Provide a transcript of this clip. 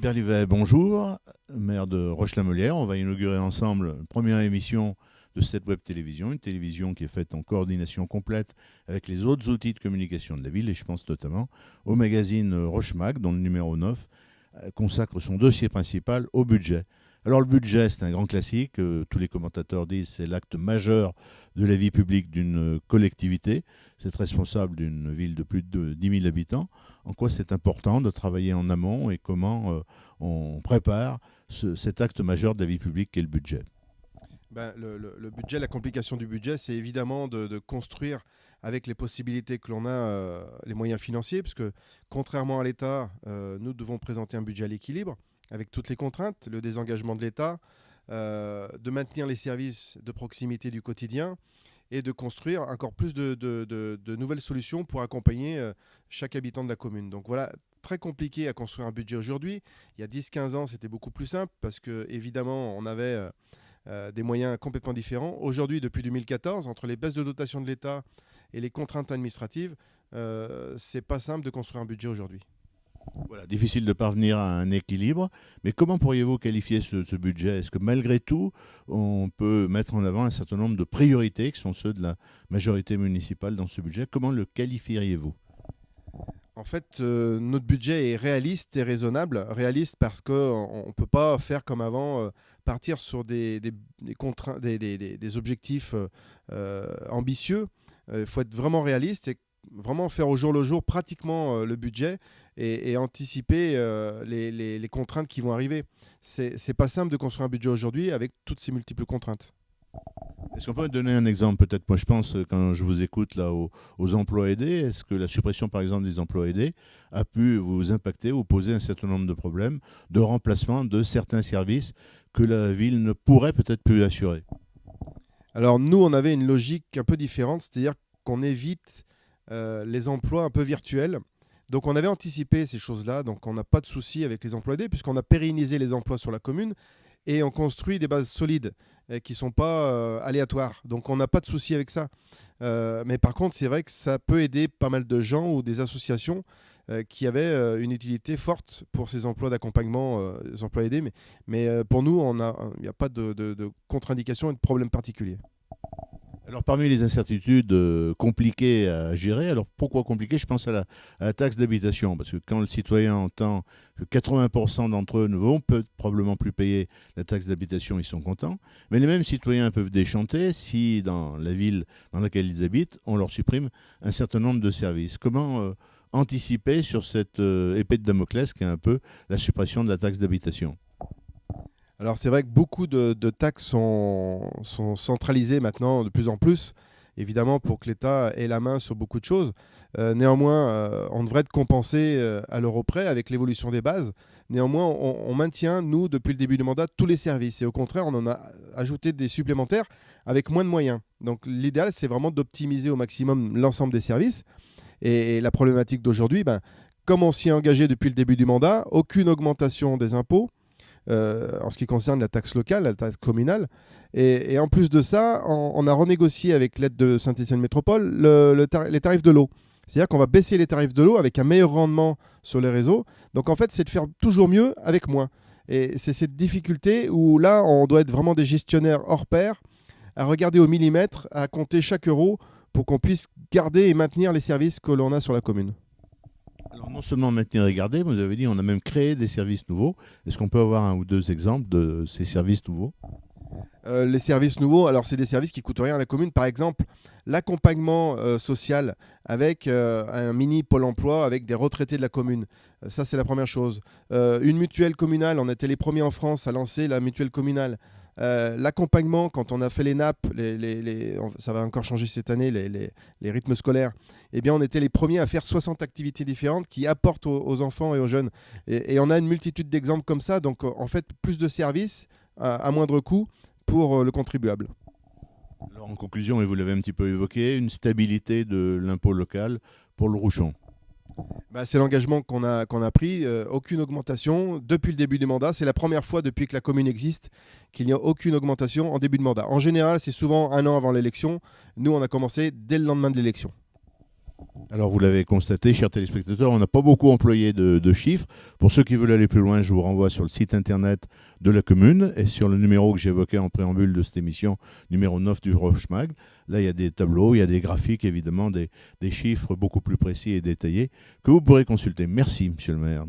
Pierre Livet, bonjour, maire de Roche-la-Molière. On va inaugurer ensemble une première émission de cette web télévision, une télévision qui est faite en coordination complète avec les autres outils de communication de la ville, et je pense notamment au magazine Roche-Mag, dont le numéro 9 consacre son dossier principal au budget. Alors le budget, c'est un grand classique, tous les commentateurs disent c'est l'acte majeur de la vie publique d'une collectivité, c'est responsable d'une ville de plus de 10 000 habitants. En quoi c'est important de travailler en amont et comment on prépare cet acte majeur de la vie publique qu'est le budget? Le budget, la complication du budget, c'est évidemment de construire avec les possibilités que l'on a, les moyens financiers, puisque contrairement à l'État, nous devons présenter un budget à l'équilibre, avec toutes les contraintes, le désengagement de l'État, de maintenir les services de proximité du quotidien et de construire encore plus de nouvelles solutions pour accompagner chaque habitant de la commune. Donc voilà, très compliqué à construire un budget aujourd'hui. Il y a 10-15 ans, c'était beaucoup plus simple parce que évidemment, on avait des moyens complètement différents. Aujourd'hui, depuis 2014, entre les baisses de dotation de l'État et les contraintes administratives, c'est pas simple de construire un budget aujourd'hui. Voilà, difficile de parvenir à un équilibre, mais comment pourriez-vous qualifier ce budget? Est-ce que malgré tout, on peut mettre en avant un certain nombre de priorités qui sont ceux de la majorité municipale dans ce budget? Comment le qualifieriez-vous? En fait, notre budget est réaliste et raisonnable. Réaliste parce qu'on ne peut pas faire comme avant, partir sur des objectifs ambitieux. Il faut être vraiment réaliste et vraiment faire au jour le jour pratiquement le budget et anticiper les contraintes qui vont arriver. C'est pas simple de construire un budget aujourd'hui avec toutes ces multiples contraintes. Est-ce qu'on peut donner un exemple? Peut-être, moi je pense, quand je vous écoute là aux emplois aidés, est-ce que la suppression par exemple des emplois aidés a pu vous impacter ou poser un certain nombre de problèmes de remplacement de certains services que la ville ne pourrait peut-être plus assurer? Alors nous, on avait une logique un peu différente, c'est-à-dire qu'on évite les emplois un peu virtuels. Donc on avait anticipé ces choses-là, donc on n'a pas de souci avec les emplois aidés puisqu'on a pérennisé les emplois sur la commune et on construit des bases solides qui ne sont pas aléatoires. Donc on n'a pas de souci avec ça. Mais par contre, c'est vrai que ça peut aider pas mal de gens ou des associations qui avaient une utilité forte pour ces emplois d'accompagnement, les emplois aidés. Mais pour nous, il n'y a pas de contre-indication et de problème particulier. Alors parmi les incertitudes compliquées à gérer, alors pourquoi compliquées? Je pense à la taxe d'habitation, parce que quand le citoyen entend que 80% d'entre eux ne vont probablement plus payer la taxe d'habitation, ils sont contents. Mais les mêmes citoyens peuvent déchanter si dans la ville dans laquelle ils habitent, on leur supprime un certain nombre de services. Comment anticiper sur cette épée de Damoclès qui est un peu la suppression de la taxe d'habitation? Alors c'est vrai que beaucoup de taxes sont centralisées maintenant de plus en plus, évidemment pour que l'État ait la main sur beaucoup de choses. Néanmoins, on devrait être compensé à l'euro près avec l'évolution des bases. Néanmoins, on maintient, nous, depuis le début du mandat, tous les services. Et au contraire, on en a ajouté des supplémentaires avec moins de moyens. Donc l'idéal, c'est vraiment d'optimiser au maximum l'ensemble des services. Et la problématique d'aujourd'hui, comme on s'y est engagé depuis le début du mandat, aucune augmentation des impôts. En ce qui concerne la taxe locale, la taxe communale. Et en plus de ça, on a renégocié avec l'aide de Saint-Étienne Métropole les tarifs de l'eau. C'est-à-dire qu'on va baisser les tarifs de l'eau avec un meilleur rendement sur les réseaux. Donc en fait, c'est de faire toujours mieux avec moins. Et c'est cette difficulté où là, on doit être vraiment des gestionnaires hors pair, à regarder au millimètre, à compter chaque euro pour qu'on puisse garder et maintenir les services que l'on a sur la commune. Alors non seulement maintenir et garder, vous avez dit on a même créé des services nouveaux. Est-ce qu'on peut avoir un ou deux exemples de ces services nouveaux? Les services nouveaux, alors c'est des services qui coûtent rien à la commune. Par exemple, l'accompagnement social avec un mini pôle emploi avec des retraités de la commune. Ça, c'est la première chose. Une mutuelle communale, on était les premiers en France à lancer la mutuelle communale. L'accompagnement, quand on a fait les NAP, ça va encore changer cette année, les rythmes scolaires, eh bien, on était les premiers à faire 60 activités différentes qui apportent aux enfants et aux jeunes. Et on a une multitude d'exemples comme ça. Donc, en fait, plus de services à moindre coût pour le contribuable. Alors en conclusion, et vous l'avez un petit peu évoqué, une stabilité de l'impôt local pour le Rouchon. C'est l'engagement qu'on a pris. Aucune augmentation depuis le début du mandat. C'est la première fois depuis que la commune existe qu'il n'y a aucune augmentation en début de mandat. En général, c'est souvent un an avant l'élection. Nous, on a commencé dès le lendemain de l'élection. Alors vous l'avez constaté, chers téléspectateurs, on n'a pas beaucoup employé de chiffres. Pour ceux qui veulent aller plus loin, je vous renvoie sur le site internet de la commune et sur le numéro que j'évoquais en préambule de cette émission, numéro 9 du Roche-Mag. Là, il y a des tableaux, il y a des graphiques, évidemment, des chiffres beaucoup plus précis et détaillés que vous pourrez consulter. Merci, monsieur le maire.